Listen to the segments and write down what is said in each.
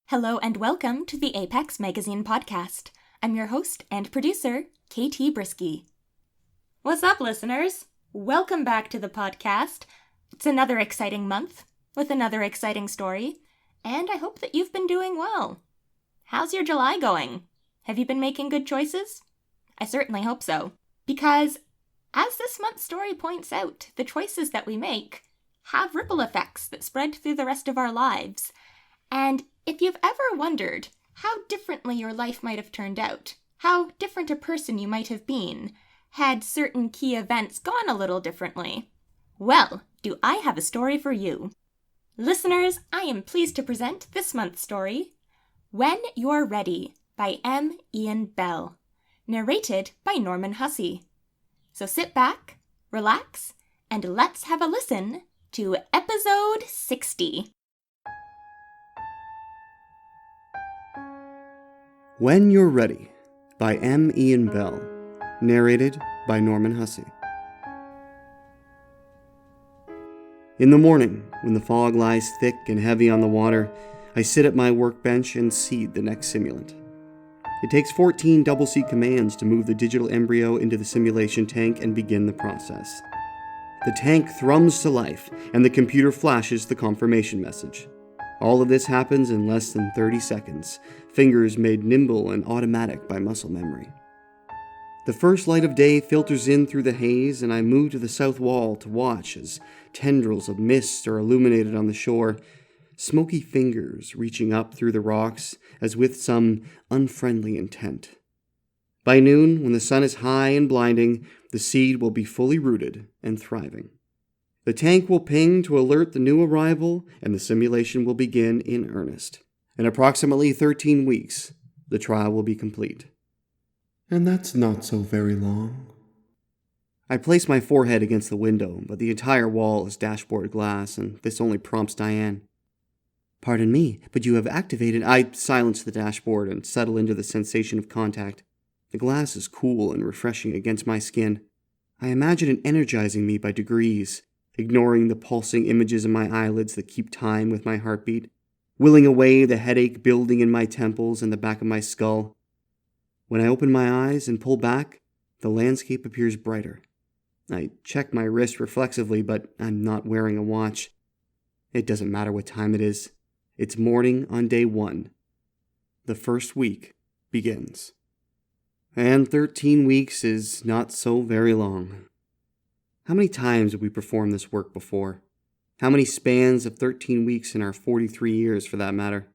Hello and welcome to the Apex Magazine podcast. I'm your host and producer, KT Brisky. What's up, listeners? Welcome back to the podcast. It's another exciting month with another exciting story, and I hope that you've been doing well. How's your July going? Have you been making good choices? I certainly hope so, because as this month's story points out, the choices that we make have ripple effects that spread through the rest of our lives. And if you've ever wondered how differently your life might have turned out, how different a person you might have been, had certain key events gone a little differently, well, do I have a story for you. Listeners, I am pleased to present this month's story, When You're Ready by M. Ian Bell, narrated by Norman Hussey. So sit back, relax, and let's have a listen to episode 60. When You're Ready by M. Ian Bell, narrated by Norman Hussey. In the morning, when the fog lies thick and heavy on the water, I sit at my workbench and seed the next simulant. It takes 14 double-seed commands to move the digital embryo into the simulation tank and begin the process. The tank thrums to life, and the computer flashes the confirmation message. All of this happens in less than 30 seconds, fingers made nimble and automatic by muscle memory. The first light of day filters in through the haze, and I move to the south wall to watch as tendrils of mist are illuminated on the shore, smoky fingers reaching up through the rocks as with some unfriendly intent. By noon, when the sun is high and blinding, the seed will be fully rooted and thriving. The tank will ping to alert the new arrival, and the simulation will begin in earnest. In approximately 13 weeks, the trial will be complete. And that's not so very long. I place my forehead against the window, but the entire wall is dashboard glass, and this only prompts Diane. Pardon me, but you have activated... I silence the dashboard and settle into the sensation of contact. The glass is cool and refreshing against my skin. I imagine it energizing me by degrees, ignoring the pulsing images in my eyelids that keep time with my heartbeat, willing away the headache building in my temples and the back of my skull. When I open my eyes and pull back, the landscape appears brighter. I check my wrist reflexively, but I'm not wearing a watch. It doesn't matter what time it is. It's morning on day 1. The first week begins. And 13 weeks is not so very long. How many times have we performed this work before? How many spans of 13 weeks in our 43 years, for that matter?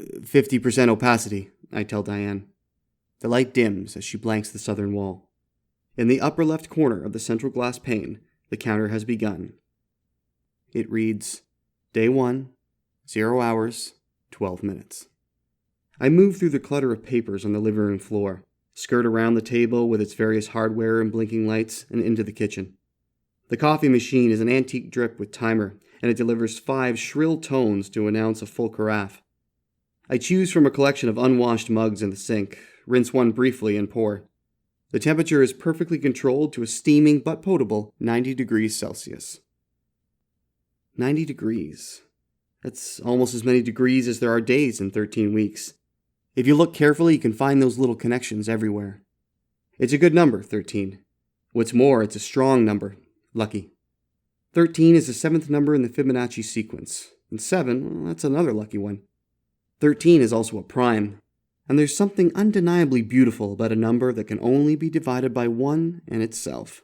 50% opacity, I tell Diane. The light dims as she blanks the southern wall. In the upper left corner of the central glass pane, the counter has begun. It reads, Day 1, 0 hours, 12 minutes. I move through the clutter of papers on the living room floor, skirt around the table with its various hardware and blinking lights, and into the kitchen. The coffee machine is an antique drip with timer, and it delivers 5 shrill tones to announce a full carafe. I choose from a collection of unwashed mugs in the sink, rinse one briefly, and pour. The temperature is perfectly controlled to a steaming but potable 90 degrees Celsius. 90 degrees. That's almost as many degrees as there are days in 13 weeks. If you look carefully, you can find those little connections everywhere. It's a good number, 13. What's more, it's a strong number, lucky. 13 is the 7th number in the Fibonacci sequence, and 7, well, that's another lucky one. 13 is also a prime, and there's something undeniably beautiful about a number that can only be divided by 1 and itself.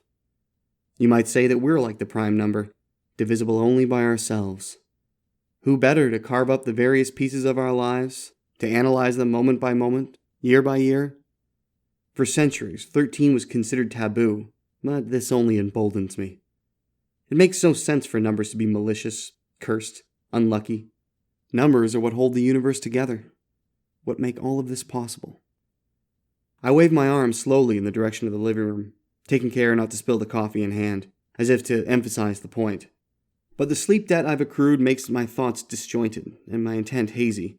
You might say that we're like the prime number, divisible only by ourselves. Who better to carve up the various pieces of our lives, to analyze them moment by moment, year by year? For centuries, 13 was considered taboo, but this only emboldens me. It makes no sense for numbers to be malicious, cursed, unlucky. Numbers are what hold the universe together, what make all of this possible. I wave my arm slowly in the direction of the living room, taking care not to spill the coffee in hand, as if to emphasize the point. But the sleep debt I've accrued makes my thoughts disjointed and my intent hazy.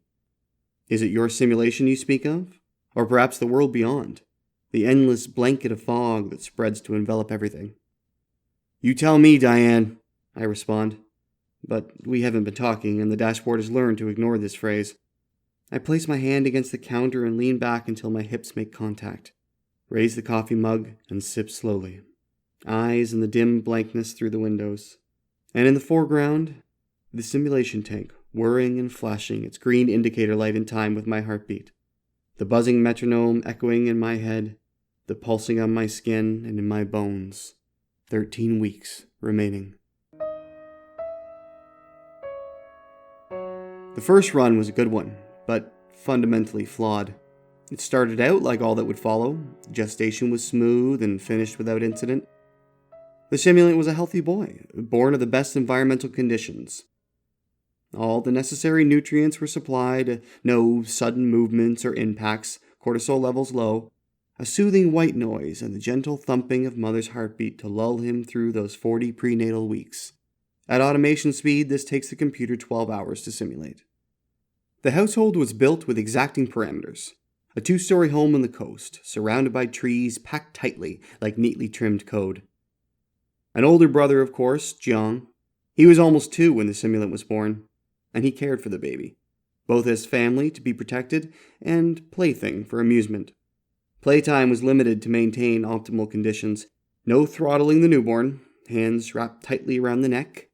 Is it your simulation you speak of? Or perhaps the world beyond? The endless blanket of fog that spreads to envelop everything? You tell me, Diane, I respond. But we haven't been talking, and the dashboard has learned to ignore this phrase. I place my hand against the counter and lean back until my hips make contact. Raise the coffee mug and sip slowly. Eyes in the dim blankness through the windows. And in the foreground, the simulation tank, whirring and flashing its green indicator light in time with my heartbeat. The buzzing metronome echoing in my head, the pulsing on my skin and in my bones. 13 weeks remaining. The first run was a good one, but fundamentally flawed. It started out like all that would follow. Gestation was smooth and finished without incident. The simulant was a healthy boy, born of the best environmental conditions. All the necessary nutrients were supplied, no sudden movements or impacts, cortisol levels low, a soothing white noise and the gentle thumping of mother's heartbeat to lull him through those 40 prenatal weeks. At automation speed, this takes the computer 12 hours to simulate. The household was built with exacting parameters. A 2-story home on the coast, surrounded by trees packed tightly like neatly trimmed code. An older brother, of course, Jiang. He was almost 2 when the simulant was born, and he cared for the baby, both as family to be protected and plaything for amusement. Playtime was limited to maintain optimal conditions. No throttling the newborn, hands wrapped tightly around the neck.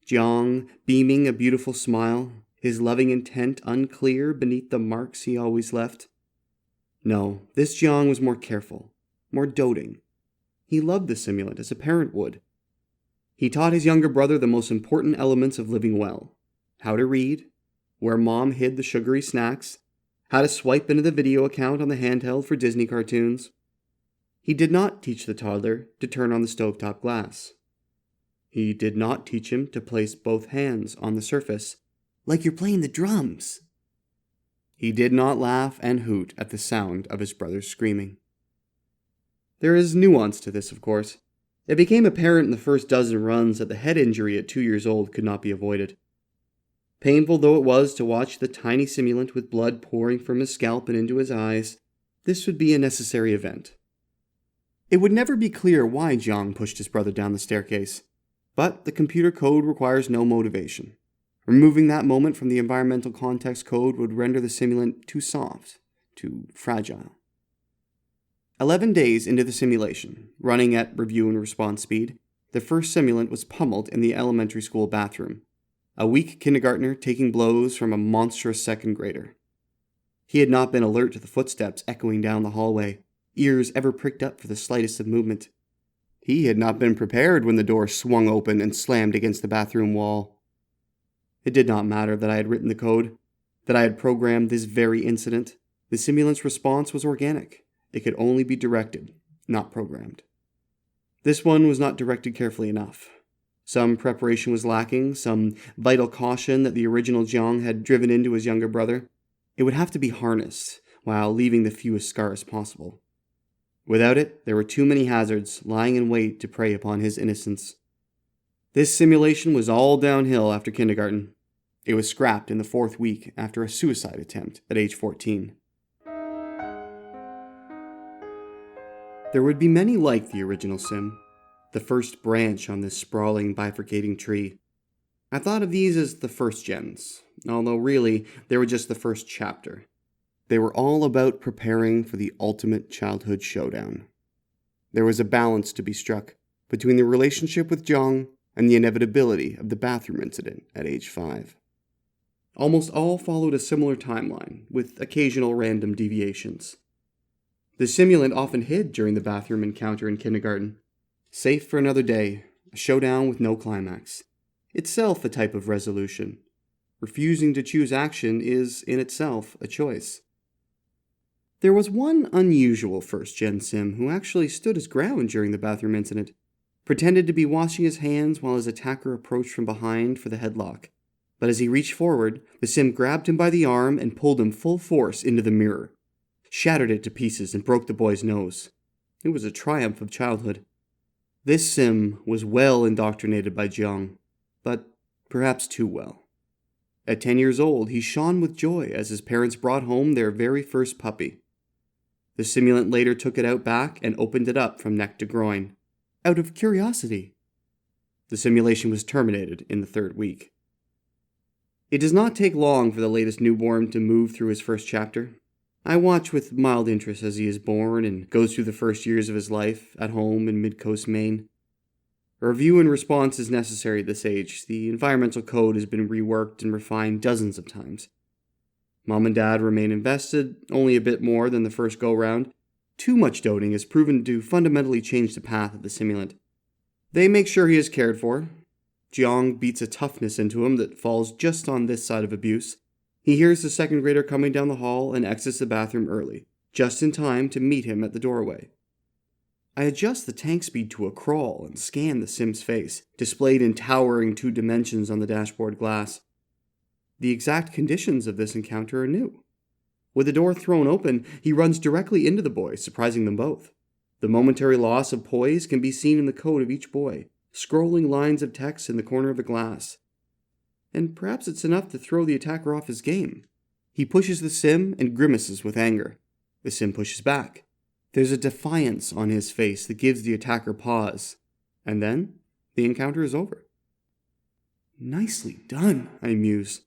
Jiang beaming a beautiful smile, his loving intent unclear beneath the marks he always left. No, this Jiang was more careful, more doting. He loved the simulant as a parent would. He taught his younger brother the most important elements of living well. How to read, where mom hid the sugary snacks, how to swipe into the video account on the handheld for Disney cartoons. He did not teach the toddler to turn on the stovetop glass. He did not teach him to place both hands on the surface, like you're playing the drums. He did not laugh and hoot at the sound of his brother's screaming. There is nuance to this, of course. It became apparent in the first dozen runs that the head injury at 2 years old could not be avoided. Painful though it was to watch the tiny simulant with blood pouring from his scalp and into his eyes, this would be a necessary event. It would never be clear why Jiang pushed his brother down the staircase, but the computer code requires no motivation. Removing that moment from the environmental context code would render the simulant too soft, too fragile. 11 days into the simulation, running at review and response speed, the first simulant was pummeled in the elementary school bathroom. A weak kindergartner taking blows from a monstrous second grader. He had not been alert to the footsteps echoing down the hallway, ears ever pricked up for the slightest of movement. He had not been prepared when the door swung open and slammed against the bathroom wall. It did not matter that I had written the code, that I had programmed this very incident. The simulant's response was organic. It could only be directed, not programmed. This one was not directed carefully enough. Some preparation was lacking, some vital caution that the original Jiang had driven into his younger brother. It would have to be harnessed, while leaving the fewest scars possible. Without it, there were too many hazards lying in wait to prey upon his innocence. This simulation was all downhill after kindergarten. It was scrapped in the 4th week after a suicide attempt at age 14. There would be many like the original sim, the first branch on this sprawling bifurcating tree. I thought of these as the first gens, although really they were just the first chapter. They were all about preparing for the ultimate childhood showdown. There was a balance to be struck between the relationship with Jiang and the inevitability of the bathroom incident at age 5. Almost all followed a similar timeline, with occasional random deviations. The simulant often hid during the bathroom encounter in kindergarten. Safe for another day, a showdown with no climax. Itself a type of resolution. Refusing to choose action is, in itself, a choice. There was one unusual first-gen sim who actually stood his ground during the bathroom incident, pretended to be washing his hands while his attacker approached from behind for the headlock. But as he reached forward, the sim grabbed him by the arm and pulled him full force into the mirror. Shattered it to pieces and broke the boy's nose. It was a triumph of childhood. This sim was well indoctrinated by Jiang, but perhaps too well. At 10 years old, he shone with joy as his parents brought home their very first puppy. The simulant later took it out back and opened it up from neck to groin, out of curiosity. The simulation was terminated in the 3rd week. It does not take long for the latest newborn to move through his first chapter. I watch with mild interest as he is born and goes through the first years of his life at home in Mid-Coast, Maine. A review and response is necessary at this age. The environmental code has been reworked and refined dozens of times. Mom and Dad remain invested, only a bit more than the first go-round. Too much doting has proven to fundamentally change the path of the simulant. They make sure he is cared for. Jiang beats a toughness into him that falls just on this side of abuse. He hears the second grader coming down the hall and exits the bathroom early, just in time to meet him at the doorway. I adjust the tank speed to a crawl and scan the sim's face, displayed in towering 2 dimensions on the dashboard glass. The exact conditions of this encounter are new. With the door thrown open, he runs directly into the boy, surprising them both. The momentary loss of poise can be seen in the code of each boy, scrolling lines of text in the corner of the glass. And perhaps it's enough to throw the attacker off his game. He pushes the sim and grimaces with anger. The sim pushes back. There's a defiance on his face that gives the attacker pause. And then, the encounter is over. Nicely done, I muse.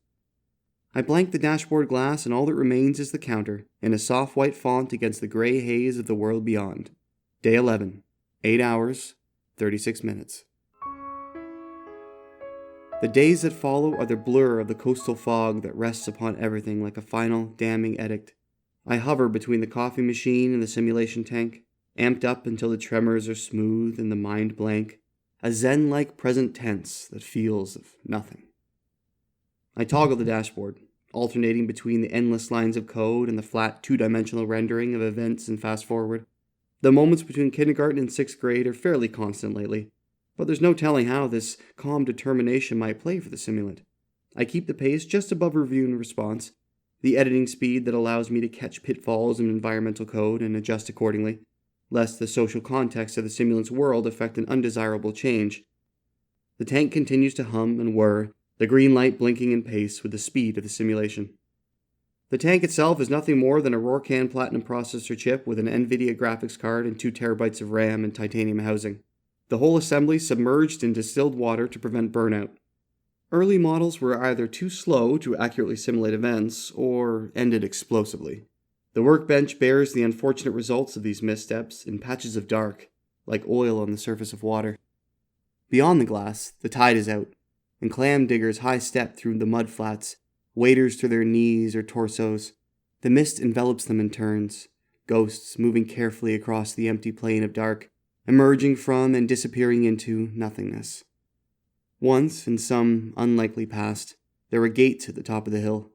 I blank the dashboard glass and all that remains is the counter, in a soft white font against the gray haze of the world beyond. Day 11, 8 hours, 36 minutes. The days that follow are the blur of the coastal fog that rests upon everything like a final, damning edict. I hover between the coffee machine and the simulation tank, amped up until the tremors are smooth and the mind blank, a zen-like present tense that feels of nothing. I toggle the dashboard, alternating between the endless lines of code and the flat 2-dimensional rendering of events and fast-forward. The moments between kindergarten and 6th grade are fairly constant lately, but there's no telling how this calm determination might play for the simulant. I keep the pace just above review and response, the editing speed that allows me to catch pitfalls in environmental code and adjust accordingly, lest the social context of the simulant's world affect an undesirable change. The tank continues to hum and whir, the green light blinking in pace with the speed of the simulation. The tank itself is nothing more than a Rorcan Platinum processor chip with an NVIDIA graphics card and 2 terabytes of RAM and titanium housing. The whole assembly submerged in distilled water to prevent burnout. Early models were either too slow to accurately simulate events, or ended explosively. The workbench bears the unfortunate results of these missteps in patches of dark, like oil on the surface of water. Beyond the glass, the tide is out, and clam diggers high-step through the mud flats, waders to their knees or torsos. The mist envelops them in turns, ghosts moving carefully across the empty plain of dark, emerging from and disappearing into nothingness. Once, in some unlikely past, there were gates at the top of the hill,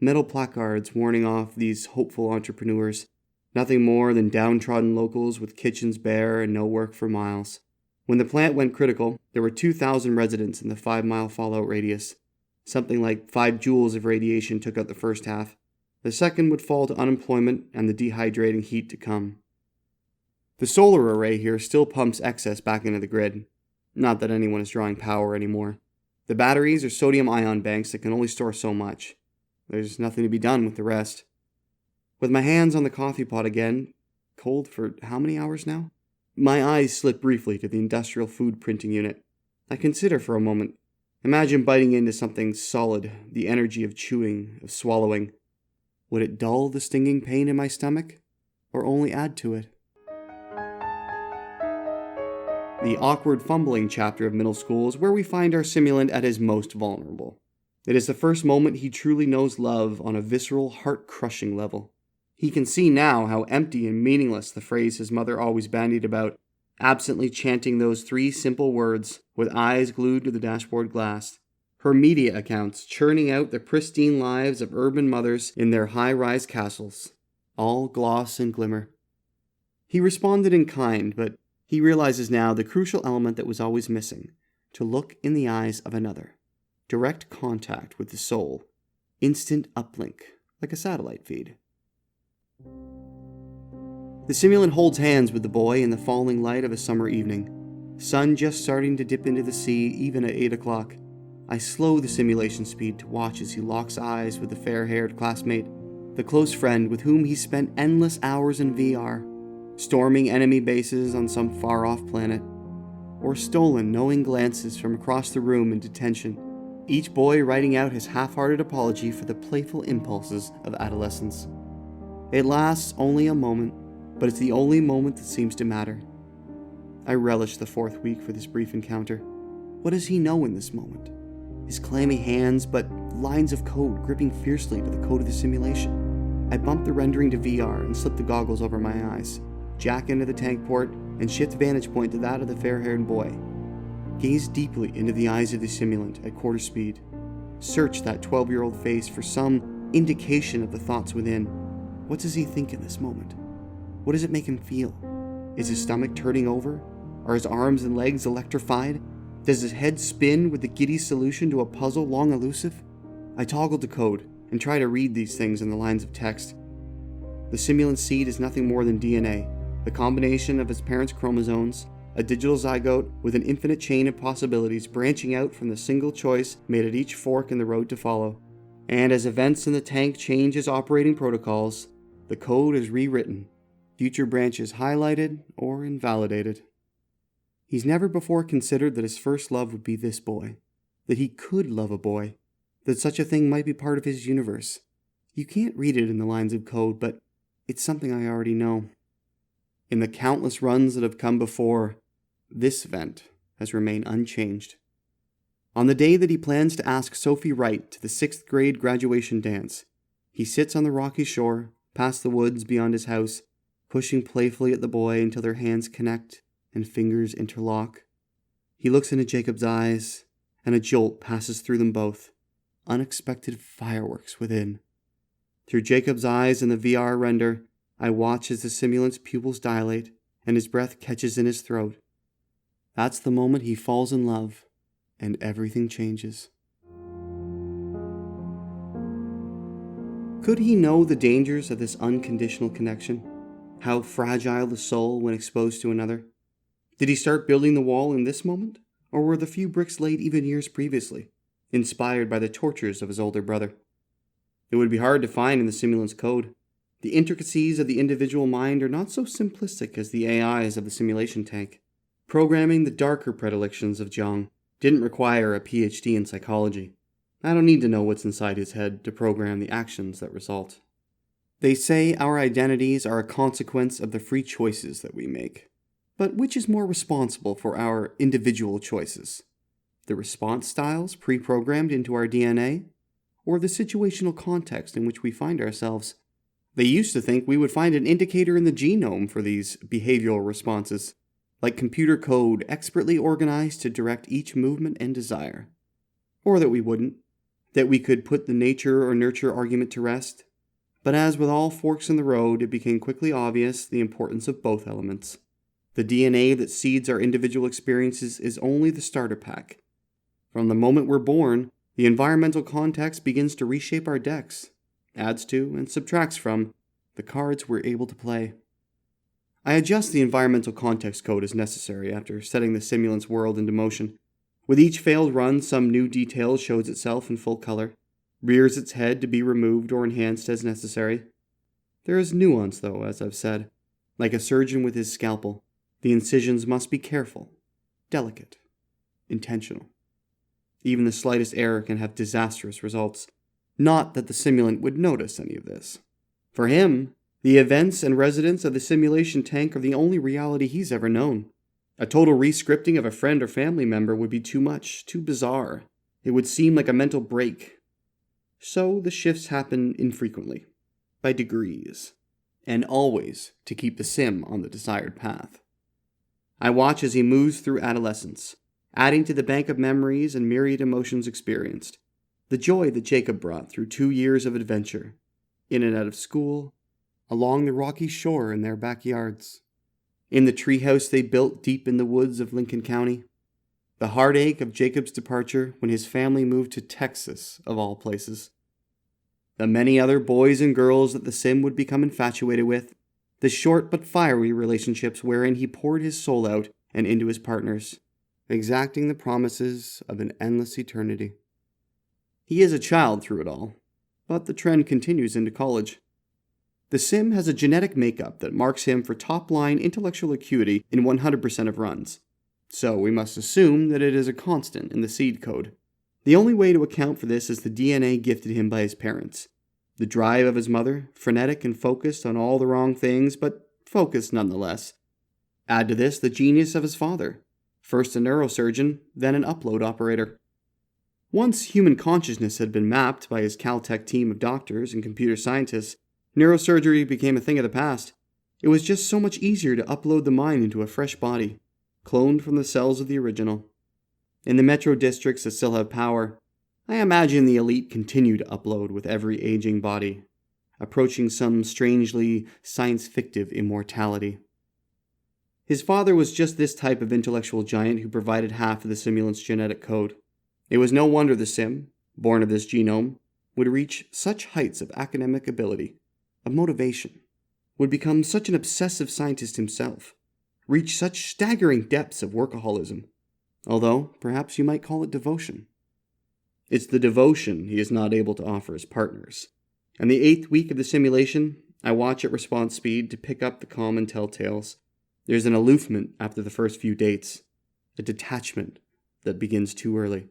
metal placards warning off these hopeful entrepreneurs, nothing more than downtrodden locals with kitchens bare and no work for miles. When the plant went critical, there were 2,000 residents in the 5-mile fallout radius. Something like 5 joules of radiation took out the first half. The second would fall to unemployment and the dehydrating heat to come. The solar array here still pumps excess back into the grid. Not that anyone is drawing power anymore. The batteries are sodium-ion banks that can only store so much. There's nothing to be done with the rest. With my hands on the coffee pot again, cold for how many hours now? My eyes slip briefly to the industrial food printing unit. I consider for a moment. Imagine biting into something solid, the energy of chewing, of swallowing. Would it dull the stinging pain in my stomach, or only add to it? The awkward fumbling chapter of middle school is where we find our simulant at his most vulnerable. It is the first moment he truly knows love on a visceral, heart-crushing level. He can see now how empty and meaningless the phrase his mother always bandied about, absently chanting those 3 simple words, with eyes glued to the dashboard glass. Her media accounts churning out the pristine lives of urban mothers in their high-rise castles, all gloss and glimmer. He responded in kind, but he realizes now the crucial element that was always missing, to look in the eyes of another. Direct contact with the soul. Instant uplink, like a satellite feed. The simulant holds hands with the boy in the falling light of a summer evening. Sun just starting to dip into the sea, even at 8 o'clock. I slow the simulation speed to watch as he locks eyes with the fair-haired classmate, the close friend with whom he spent endless hours in VR, storming enemy bases on some far-off planet, or stolen knowing glances from across the room in detention, each boy writing out his half-hearted apology for the playful impulses of adolescence. It lasts only a moment, but it's the only moment that seems to matter. I relish the 4th week for this brief encounter. What does he know in this moment? His clammy hands, but lines of code gripping fiercely to the code of the simulation. I bump the rendering to VR and slip the goggles over my eyes, jack into the tank port, and shift vantage point to that of the fair-haired boy. Gaze deeply into the eyes of the simulant at quarter speed. Search that 12-year-old face for some indication of the thoughts within. What does he think in this moment? What does it make him feel? Is his stomach turning over? Are his arms and legs electrified? Does his head spin with the giddy solution to a puzzle long elusive? I toggle to code and try to read these things in the lines of text. The simulant seed is nothing more than DNA, the combination of his parents' chromosomes, a digital zygote with an infinite chain of possibilities branching out from the single choice made at each fork in the road to follow. And as events in the tank change his operating protocols, the code is rewritten, future branches highlighted or invalidated. He's never before considered that his first love would be this boy, that he could love a boy, that such a thing might be part of his universe. You can't read it in the lines of code, but it's something I already know. In the countless runs that have come before, this event has remained unchanged. On the day that he plans to ask Sophie Wright to the 6th grade graduation dance, he sits on the rocky shore, past the woods beyond his house, pushing playfully at the boy until their hands connect and fingers interlock. He looks into Jacob's eyes, and a jolt passes through them both. Unexpected fireworks within. Through Jacob's eyes in the VR render, I watch as the simulant's pupils dilate and his breath catches in his throat. That's the moment he falls in love, and everything changes. Could he know the dangers of this unconditional connection? How fragile the soul when exposed to another? Did he start building the wall in this moment? Or were the few bricks laid even years previously, inspired by the tortures of his older brother? It would be hard to find in the simulant's code. The intricacies of the individual mind are not so simplistic as the AIs of the simulation tank. Programming the darker predilections of Jiang didn't require a PhD in psychology. I don't need to know what's inside his head to program the actions that result. They say our identities are a consequence of the free choices that we make. But which is more responsible for our individual choices? The response styles pre-programmed into our DNA? Or the situational context in which we find ourselves? They used to think we would find an indicator in the genome for these behavioral responses, like computer code expertly organized to direct each movement and desire. Or that we wouldn't, that we could put the nature or nurture argument to rest. But as with all forks in the road, it became quickly obvious the importance of both elements. The DNA that seeds our individual experiences is only the starter pack. From the moment we're born, the environmental context begins to reshape our decks, adds to and subtracts from the cards we're able to play. I adjust the environmental context code as necessary after setting the simulant's world into motion. With each failed run, some new detail shows itself in full color, rears its head to be removed or enhanced as necessary. There is nuance, though, as I've said. Like a surgeon with his scalpel, the incisions must be careful, delicate, intentional. Even the slightest error can have disastrous results. Not that the simulant would notice any of this. For him, the events and residents of the simulation tank are the only reality he's ever known. A total re-scripting of a friend or family member would be too much, too bizarre. It would seem like a mental break. So the shifts happen infrequently, by degrees, and always to keep the sim on the desired path. I watch as he moves through adolescence, adding to the bank of memories and myriad emotions experienced. The joy that Jacob brought through 2 years of adventure, in and out of school, along the rocky shore in their backyards, in the treehouse they built deep in the woods of Lincoln County, the heartache of Jacob's departure when his family moved to Texas, of all places, the many other boys and girls that the sim would become infatuated with, the short but fiery relationships wherein he poured his soul out and into his partners, exacting the promises of an endless eternity. He is a child through it all, but the trend continues into college. The sim has a genetic makeup that marks him for top-line intellectual acuity in 100% of runs, so we must assume that it is a constant in the seed code. The only way to account for this is the DNA gifted him by his parents. The drive of his mother, frenetic and focused on all the wrong things, but focused nonetheless. Add to this the genius of his father, first a neurosurgeon, then an upload operator. Once human consciousness had been mapped by his Caltech team of doctors and computer scientists, neurosurgery became a thing of the past. It was just so much easier to upload the mind into a fresh body, cloned from the cells of the original. In the metro districts that still have power, I imagine the elite continue to upload with every aging body, approaching some strangely science-fictive immortality. His father was just this type of intellectual giant who provided half of the simulant's genetic code. It was no wonder the sim, born of this genome, would reach such heights of academic ability, of motivation, would become such an obsessive scientist himself, reach such staggering depths of workaholism, although perhaps you might call it devotion. It's the devotion he is not able to offer his partners. And the 8th week of the simulation, I watch at response speed to pick up the common telltales. There's an aloofment after the first few dates, a detachment that begins too early.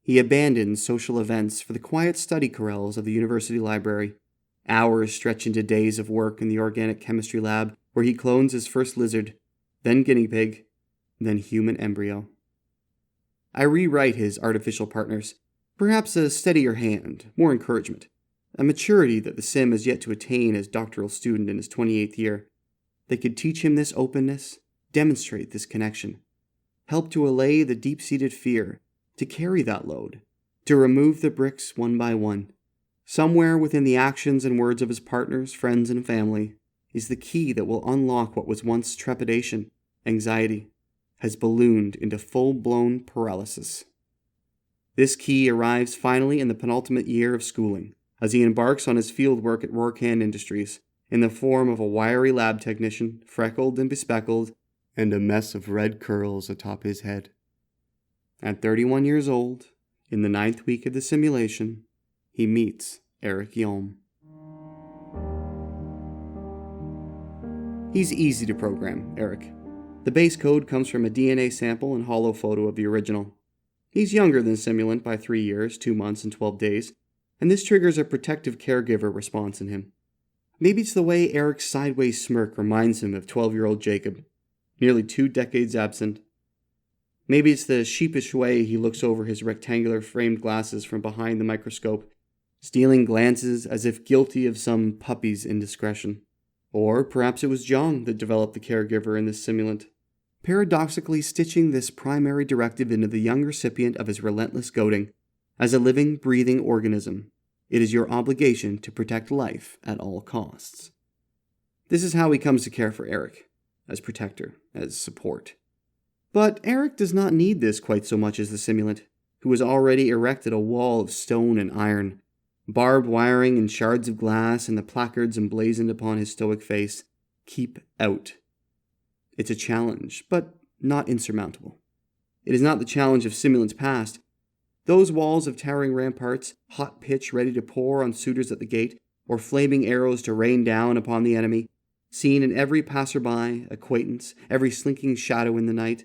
He abandons social events for the quiet study corrals of the university library. Hours stretch into days of work in the organic chemistry lab, where he clones his first lizard, then guinea pig, then human embryo. I rewrite his artificial partners, perhaps a steadier hand, more encouragement, a maturity that the sim has yet to attain as doctoral student in his 28th year. They could teach him this openness, demonstrate this connection, help to allay the deep-seated fear, to carry that load, to remove the bricks one by one. Somewhere within the actions and words of his partners, friends, and family is the key that will unlock what was once trepidation, anxiety, has ballooned into full-blown paralysis. This key arrives finally in the penultimate year of schooling, as he embarks on his fieldwork at Rorcan Industries, in the form of a wiry lab technician, freckled and bespeckled, and a mess of red curls atop his head. At 31 years old, in the 9th week of the simulation, he meets Eric Yolm. He's easy to program, Eric. The base code comes from a DNA sample and hollow photo of the original. He's younger than Simulant by 3 years, 2 months, and 12 days, and this triggers a protective caregiver response in him. Maybe it's the way Eric's sideways smirk reminds him of 12-year-old Jacob, nearly 2 decades absent. Maybe it's the sheepish way he looks over his rectangular framed glasses from behind the microscope, stealing glances as if guilty of some puppy's indiscretion. Or perhaps it was John that developed the caregiver in this simulant, paradoxically stitching this primary directive into the young recipient of his relentless goading. As a living, breathing organism, it is your obligation to protect life at all costs. This is how he comes to care for Eric, as protector, as support. But Eric does not need this quite so much as the simulant, who has already erected a wall of stone and iron, barbed wiring and shards of glass, and the placards emblazoned upon his stoic face, "Keep out." It's a challenge, but not insurmountable. It is not the challenge of Simulant's past. Those walls of towering ramparts, hot pitch ready to pour on suitors at the gate, or flaming arrows to rain down upon the enemy, seen in every passerby, acquaintance, every slinking shadow in the night,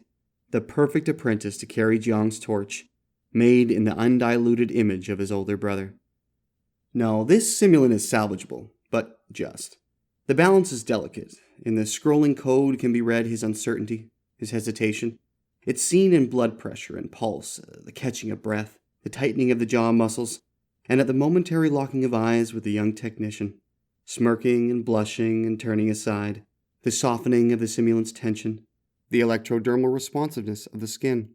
the perfect apprentice to carry Jiang's torch, made in the undiluted image of his older brother. No, this simulant is salvageable, but just. The balance is delicate. In the scrolling code can be read his uncertainty, his hesitation. It's seen in blood pressure and pulse, the catching of breath, the tightening of the jaw muscles, and at the momentary locking of eyes with the young technician, smirking and blushing and turning aside, the softening of the simulant's tension, the electrodermal responsiveness of the skin.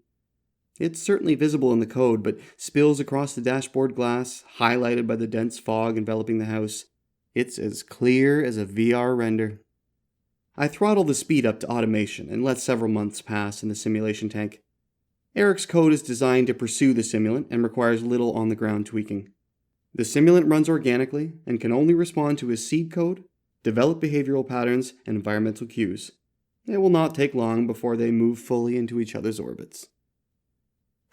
It's certainly visible in the code, but spills across the dashboard glass, highlighted by the dense fog enveloping the house. It's as clear as a VR render. I throttle the speed up to automation and let several months pass in the simulation tank. Eric's code is designed to pursue the simulant and requires little on-the-ground tweaking. The simulant runs organically and can only respond to his seed code, develop behavioral patterns, and environmental cues. It will not take long before they move fully into each other's orbits.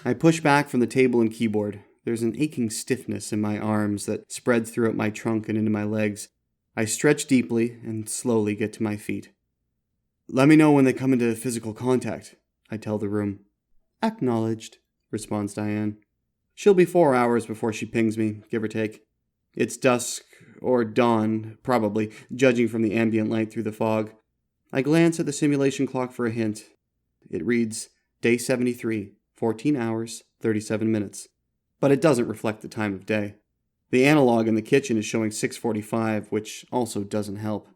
I push back from the table and keyboard. There's an aching stiffness in my arms that spreads throughout my trunk and into my legs. I stretch deeply and slowly get to my feet. "Let me know when they come into physical contact," I tell the room. "Acknowledged," responds Diane. She'll be 4 hours before she pings me, give or take. It's dusk, or dawn, probably, judging from the ambient light through the fog. I glance at the simulation clock for a hint. It reads, Day 73, 14 hours, 37 minutes. But it doesn't reflect the time of day. The analog in the kitchen is showing 6:45, which also doesn't help.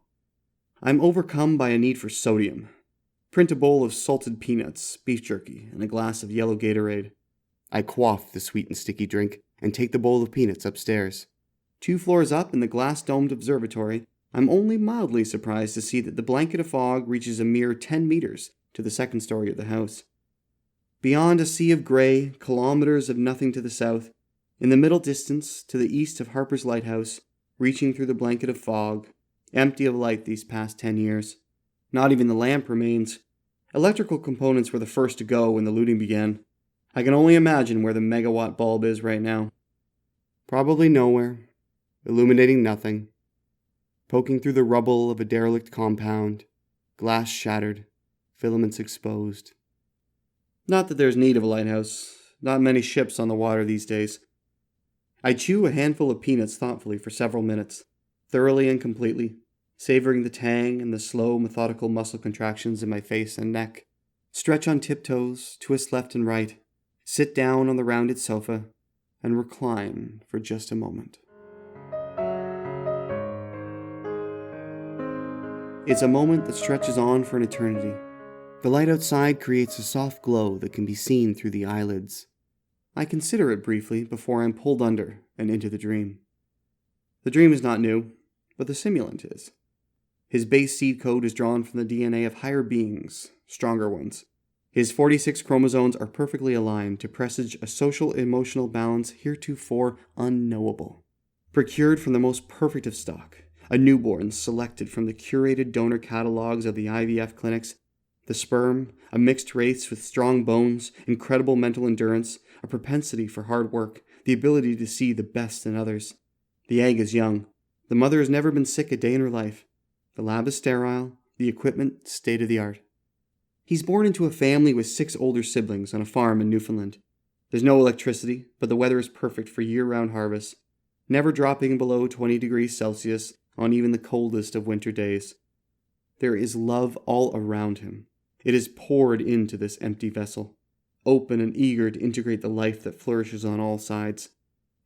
I'm overcome by a need for sodium. Print a bowl of salted peanuts, beef jerky, and a glass of yellow Gatorade. I quaff the sweet and sticky drink and take the bowl of peanuts upstairs. 2 floors up in the glass-domed observatory, I'm only mildly surprised to see that the blanket of fog reaches a mere 10 meters to the second story of the house. Beyond a sea of gray, kilometers of nothing to the south, in the middle distance to the east of Harper's Lighthouse, reaching through the blanket of fog, empty of light these past 10 years. Not even the lamp remains. Electrical components were the first to go when the looting began. I can only imagine where the megawatt bulb is right now. Probably nowhere, illuminating nothing, poking through the rubble of a derelict compound, glass shattered, filaments exposed. Not that there's need of a lighthouse, not many ships on the water these days. I chew a handful of peanuts thoughtfully for several minutes, thoroughly and completely, savoring the tang and the slow, methodical muscle contractions in my face and neck. Stretch on tiptoes, twist left and right, sit down on the rounded sofa, and recline for just a moment. It's a moment that stretches on for an eternity. The light outside creates a soft glow that can be seen through the eyelids. I consider it briefly before I'm pulled under and into the dream. The dream is not new, but the simulant is. His base seed code is drawn from the DNA of higher beings, stronger ones. His 46 chromosomes are perfectly aligned to presage a social-emotional balance heretofore unknowable. Procured from the most perfect of stock, a newborn selected from the curated donor catalogs of the IVF clinics, the sperm, a mixed race with strong bones, incredible mental endurance, a propensity for hard work, the ability to see the best in others. The egg is young. The mother has never been sick a day in her life. The lab is sterile, the equipment state-of-the-art. He's born into a family with 6 older siblings on a farm in Newfoundland. There's no electricity, but the weather is perfect for year-round harvests, never dropping below 20 degrees Celsius on even the coldest of winter days. There is love all around him. It is poured into this empty vessel, open and eager to integrate the life that flourishes on all sides.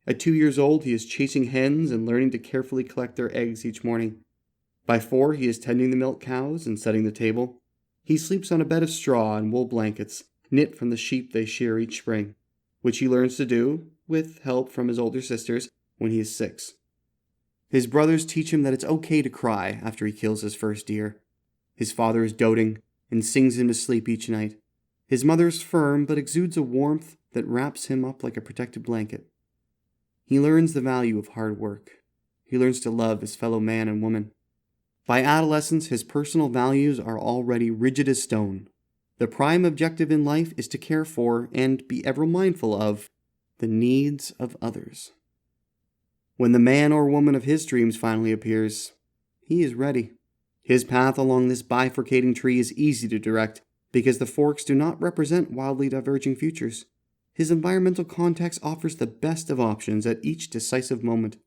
At 2 years old, he is chasing hens and learning to carefully collect their eggs each morning. By 4, he is tending the milk cows and setting the table. He sleeps on a bed of straw and wool blankets, knit from the sheep they shear each spring, which he learns to do, with help from his older sisters, when he is 6. His brothers teach him that it's okay to cry after he kills his first deer. His father is doting and sings him to sleep each night. His mother is firm but exudes a warmth that wraps him up like a protective blanket. He learns the value of hard work. He learns to love his fellow man and woman. By adolescence, his personal values are already rigid as stone. The prime objective in life is to care for and be ever mindful of the needs of others. When the man or woman of his dreams finally appears, he is ready. His path along this bifurcating tree is easy to direct because the forks do not represent wildly diverging futures. His environmental context offers the best of options at each decisive moment.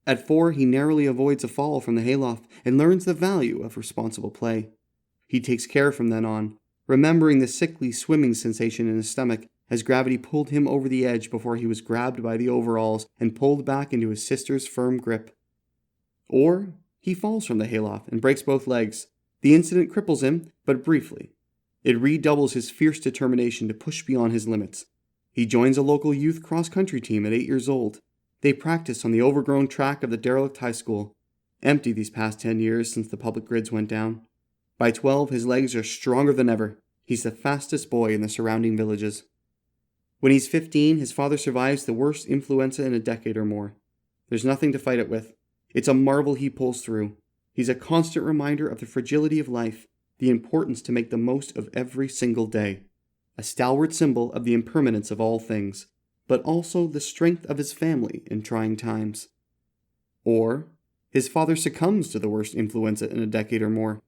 At 4, he narrowly avoids a fall from the hayloft and learns the value of responsible play. He takes care from then on, remembering the sickly swimming sensation in his stomach as gravity pulled him over the edge before he was grabbed by the overalls and pulled back into his sister's firm grip. Or he falls from the hayloft and breaks both legs. The incident cripples him, but briefly. It redoubles his fierce determination to push beyond his limits. He joins a local youth cross-country team at 8 years old. They practice on the overgrown track of the derelict high school, empty these past 10 years since the public grids went down. By 12, his legs are stronger than ever. He's the fastest boy in the surrounding villages. When he's 15, his father survives the worst influenza in a decade or more. There's nothing to fight it with. It's a marvel he pulls through. He's a constant reminder of the fragility of life, the importance to make the most of every single day. A stalwart symbol of the impermanence of all things, but also the strength of his family in trying times. Or his father succumbs to the worst influenza in a decade or more.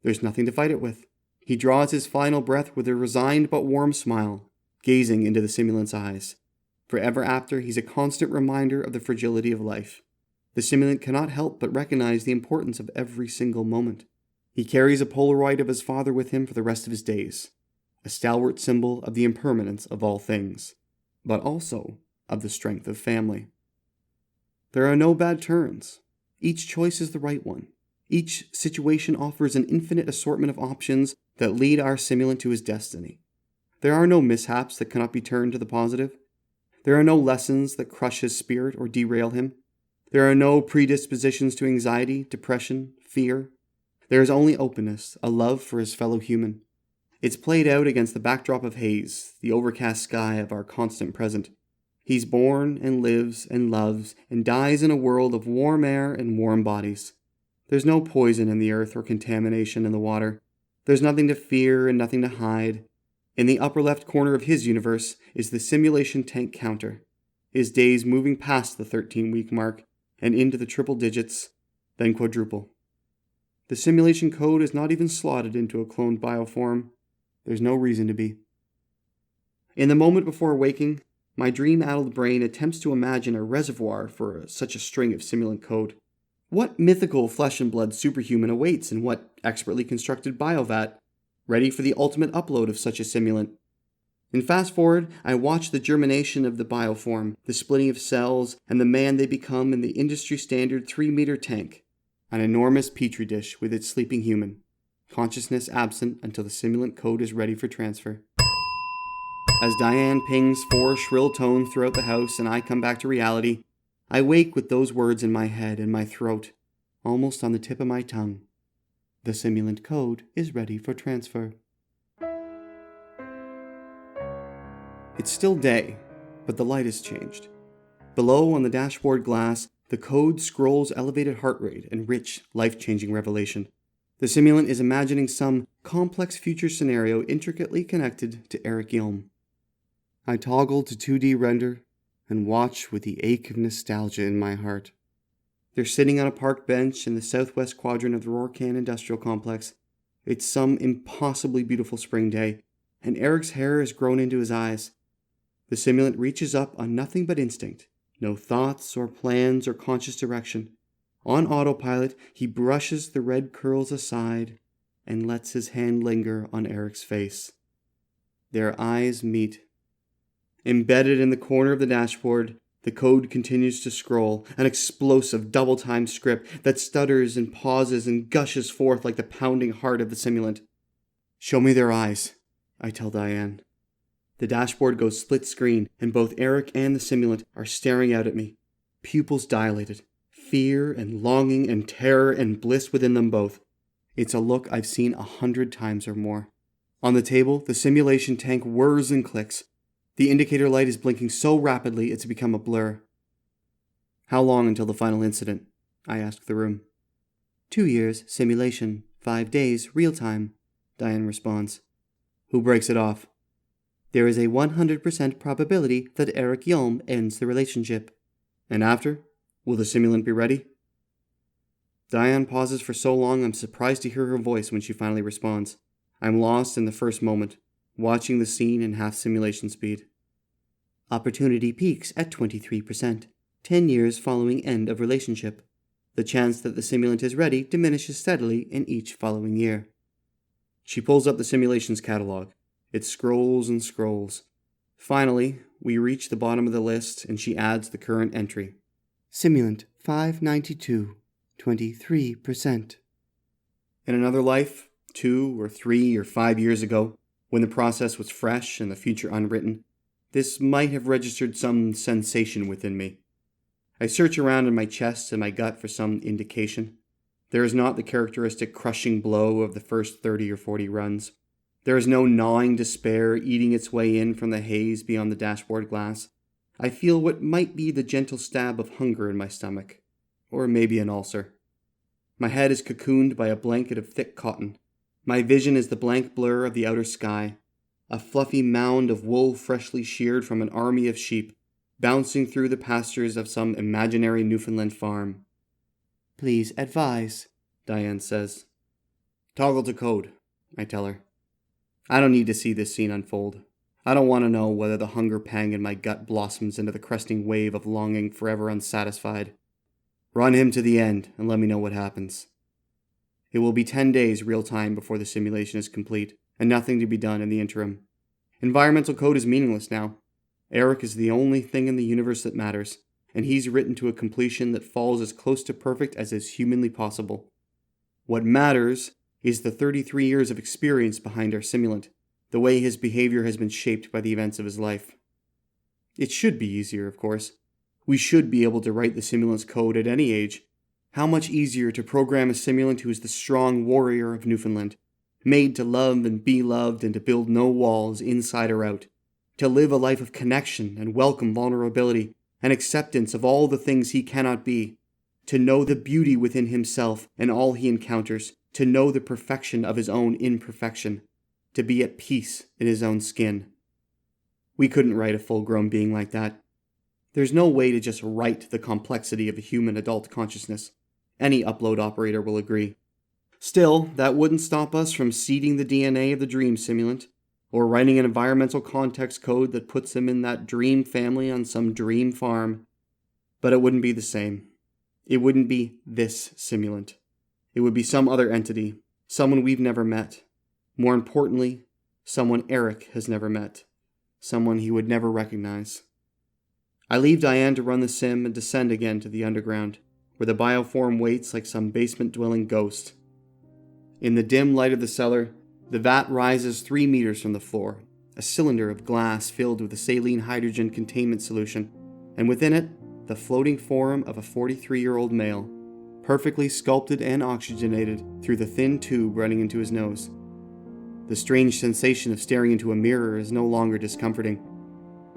There's nothing to fight it with. He draws his final breath with a resigned but warm smile, gazing into the simulant's eyes. Forever after, he's a constant reminder of the fragility of life. The simulant cannot help but recognize the importance of every single moment. He carries a Polaroid of his father with him for the rest of his days, a stalwart symbol of the impermanence of all things, but also of the strength of family. There are no bad turns. Each choice is the right one. Each situation offers an infinite assortment of options that lead our simulant to his destiny. There are no mishaps that cannot be turned to the positive. There are no lessons that crush his spirit or derail him. There are no predispositions to anxiety, depression, fear. There is only openness, a love for his fellow human. It's played out against the backdrop of haze, the overcast sky of our constant present. He's born and lives and loves and dies in a world of warm air and warm bodies. There's no poison in the earth or contamination in the water. There's nothing to fear and nothing to hide. In the upper left corner of his universe is the simulation tank counter, his days moving past the 13-week mark and into the triple digits, then quadruple. The simulation code is not even slotted into a cloned bioform. There's no reason to be. In the moment before waking, my dream-addled brain attempts to imagine a reservoir for such a string of simulant code. What mythical flesh and blood superhuman awaits in what expertly constructed biovat, ready for the ultimate upload of such a simulant? In fast forward, I watch the germination of the bioform, the splitting of cells, and the man they become in the industry-standard 3-meter tank, an enormous petri dish with its sleeping human, consciousness absent until the simulant code is ready for transfer. As Diane pings 4 shrill tones throughout the house and I come back to reality, I wake with those words in my head and my throat, almost on the tip of my tongue. The simulant code is ready for transfer. It's still day, but the light has changed. Below on the dashboard glass, the code scrolls elevated heart rate and rich, life-changing revelation. The simulant is imagining some complex future scenario intricately connected to Eric Yelm. I toggle to 2D render and watch with the ache of nostalgia in my heart. They're sitting on a park bench in the southwest quadrant of the Rorcan Industrial Complex. It's some impossibly beautiful spring day, and Eric's hair has grown into his eyes. The simulant reaches up on nothing but instinct, no thoughts or plans or conscious direction. On autopilot, he brushes the red curls aside and lets his hand linger on Eric's face. Their eyes meet. Embedded in the corner of the dashboard, the code continues to scroll, an explosive double-time script that stutters and pauses and gushes forth like the pounding heart of the simulant. "Show me their eyes," I tell Diane. The dashboard goes split screen, and both Eric and the simulant are staring out at me, pupils dilated, fear and longing and terror and bliss within them both. It's a look I've seen 100 times or more. On the table, the simulation tank whirs and clicks. The indicator light is blinking so rapidly it's become a blur. "How long until the final incident?" I ask the room. 2 years, simulation. 5 days, real time," Diane responds. "Who breaks it off?" "There is a 100% probability that Eric Yelm ends the relationship." "And after? Will the simulant be ready?" Diane pauses for so long I'm surprised to hear her voice when she finally responds. I'm lost in the first moment, watching the scene in half simulation speed. "Opportunity peaks at 23%, 10 years following end of relationship. The chance that the simulant is ready diminishes steadily in each following year." She pulls up the simulation's catalog. It scrolls and scrolls. Finally, we reach the bottom of the list and she adds the current entry. "Simulant 592, 23%. In another life, 2 or 3 or 5 years ago, when the process was fresh and the future unwritten, this might have registered some sensation within me. I search around in my chest and my gut for some indication. There is not the characteristic crushing blow of the first 30 or 40 runs. There is no gnawing despair eating its way in from the haze beyond the dashboard glass. I feel what might be the gentle stab of hunger in my stomach, or maybe an ulcer. My head is cocooned by a blanket of thick cotton. My vision is the blank blur of the outer sky, a fluffy mound of wool freshly sheared from an army of sheep, bouncing through the pastures of some imaginary Newfoundland farm. "Please advise," Diane says. "Toggle to code," I tell her. I don't need to see this scene unfold. I don't want to know whether the hunger pang in my gut blossoms into the cresting wave of longing forever unsatisfied. Run him to the end and let me know what happens. It will be 10 days real time before the simulation is complete, and nothing to be done in the interim. Environmental code is meaningless now. Eric is the only thing in the universe that matters, and he's written to a completion that falls as close to perfect as is humanly possible. What matters is the 33 years of experience behind our simulant, the way his behavior has been shaped by the events of his life. It should be easier, of course. We should be able to write the simulant's code at any age. How much easier to program a simulant who is the strong warrior of Newfoundland, made to love and be loved and to build no walls inside or out, to live a life of connection and welcome vulnerability and acceptance of all the things he cannot be, to know the beauty within himself and all he encounters, to know the perfection of his own imperfection, to be at peace in his own skin. We couldn't write a full-grown being like that. There's no way to just write the complexity of a human adult consciousness. Any upload operator will agree. Still, that wouldn't stop us from seeding the DNA of the dream simulant, or writing an environmental context code that puts him in that dream family on some dream farm. But it wouldn't be the same. It wouldn't be this simulant. It would be some other entity, someone we've never met. More importantly, someone Eric has never met. Someone he would never recognize. I leave Diane to run the sim and descend again to the underground, where the bioform waits like some basement-dwelling ghost. In the dim light of the cellar, the vat rises 3 meters from the floor, a cylinder of glass filled with a saline hydrogen containment solution, and within it, the floating form of a 43-year-old male, perfectly sculpted and oxygenated through the thin tube running into his nose. The strange sensation of staring into a mirror is no longer discomforting.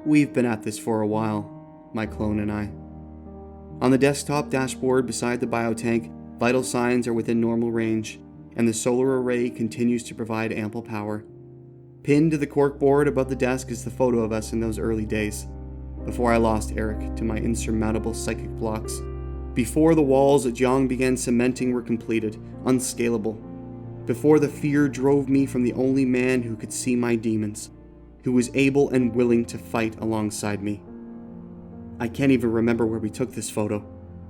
We've been at this for a while, my clone and I. On the desktop dashboard beside the biotank, vital signs are within normal range, and the solar array continues to provide ample power. Pinned to the corkboard above the desk is the photo of us in those early days, before I lost Eric to my insurmountable psychic blocks, before the walls that Jiang began cementing were completed, unscalable, before the fear drove me from the only man who could see my demons, who was able and willing to fight alongside me. I can't even remember where we took this photo,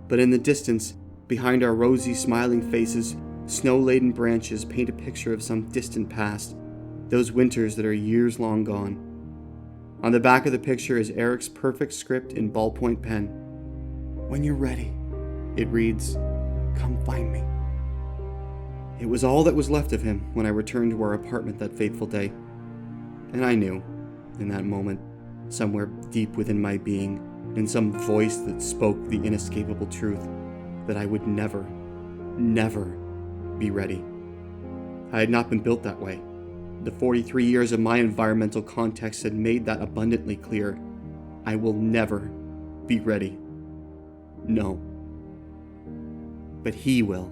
but in the distance, behind our rosy, smiling faces, snow-laden branches paint a picture of some distant past, those winters that are years long gone. On the back of the picture is Eric's perfect script in ballpoint pen. "When you're ready," it reads, "come find me." It was all that was left of him when I returned to our apartment that fateful day. And I knew, in that moment, somewhere deep within my being, in some voice that spoke the inescapable truth, that I would never, never be ready. I had not been built that way. The 43 years of my environmental context had made that abundantly clear. I will never be ready. No. But he will.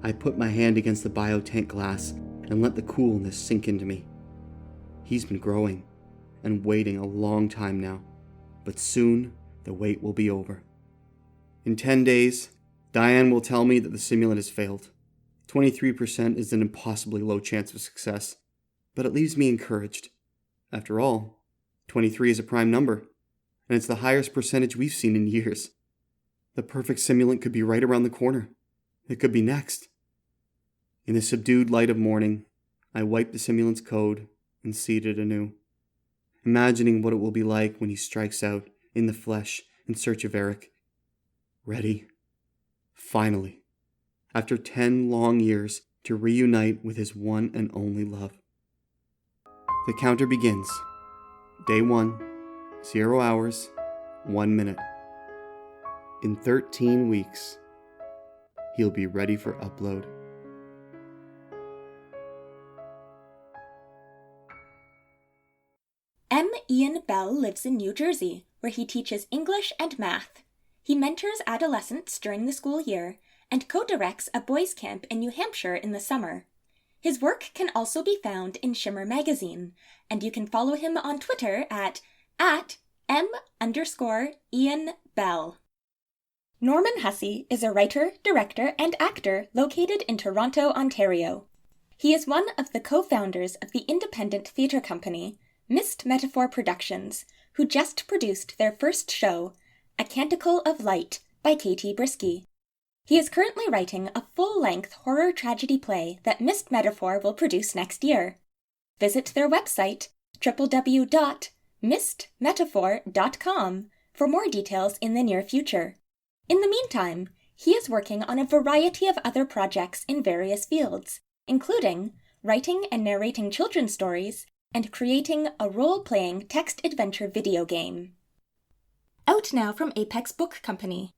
I put my hand against the biotank glass and let the coolness sink into me. He's been growing and waiting a long time now, but soon the wait will be over. In 10 days, Diane will tell me that the simulant has failed. 23% is an impossibly low chance of success, but it leaves me encouraged. After all, 23 is a prime number, and it's the highest percentage we've seen in years. The perfect simulant could be right around the corner. It could be next. In the subdued light of morning, I wipe the simulant's code and seed it anew, imagining what it will be like when he strikes out in the flesh in search of Eric. Ready, finally, after 10 long years, to reunite with his one and only love. The counter begins. Day 1, 0 hours, 1 minute. In 13 weeks, he'll be ready for upload. M. Ian Bell lives in New Jersey, where he teaches English and math. He mentors adolescents during the school year and co-directs a boys' camp in New Hampshire in the summer. His work can also be found in Shimmer Magazine, and you can follow him on Twitter at @M_Ian Bell. Norman Hussey is a writer, director, and actor located in Toronto, Ontario. He is one of the co-founders of the independent theatre company Mist Metaphor Productions, who just produced their first show, A Canticle of Light by K.T. Brisky. He is currently writing a full-length horror tragedy play that Mist Metaphor will produce next year. Visit their website, www.mistmetaphor.com, for more details in the near future. In the meantime, he is working on a variety of other projects in various fields, including writing and narrating children's stories and creating a role-playing text-adventure video game. Out now from Apex Book Company.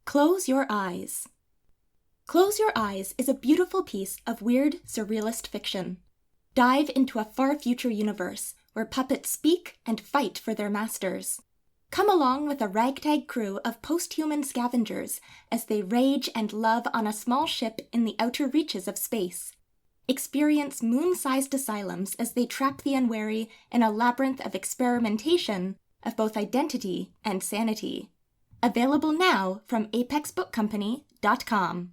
Close Your Eyes. Close Your Eyes is a beautiful piece of weird, surrealist fiction. Dive into a far future universe where puppets speak and fight for their masters. Come along with a ragtag crew of post-human scavengers as they rage and love on a small ship in the outer reaches of space. Experience moon-sized asylums as they trap the unwary in a labyrinth of experimentation of both identity and sanity. Available now from apexbookcompany.com.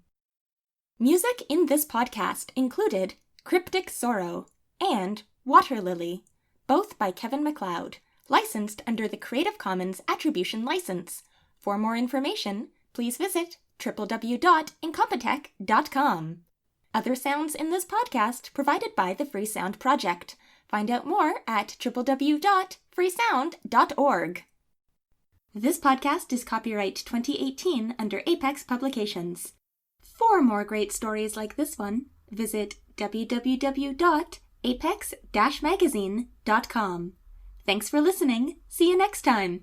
Music in this podcast included Cryptic Sorrow and Water Lily, both by Kevin MacLeod, licensed under the Creative Commons Attribution License. For more information, please visit www.incompetech.com. Other sounds in this podcast provided by the Free Sound Project. Find out more at www.freesound.org. This podcast is copyright 2018 under Apex Publications. For more great stories like this one, visit www.apex-magazine.com. Thanks for listening. See you next time.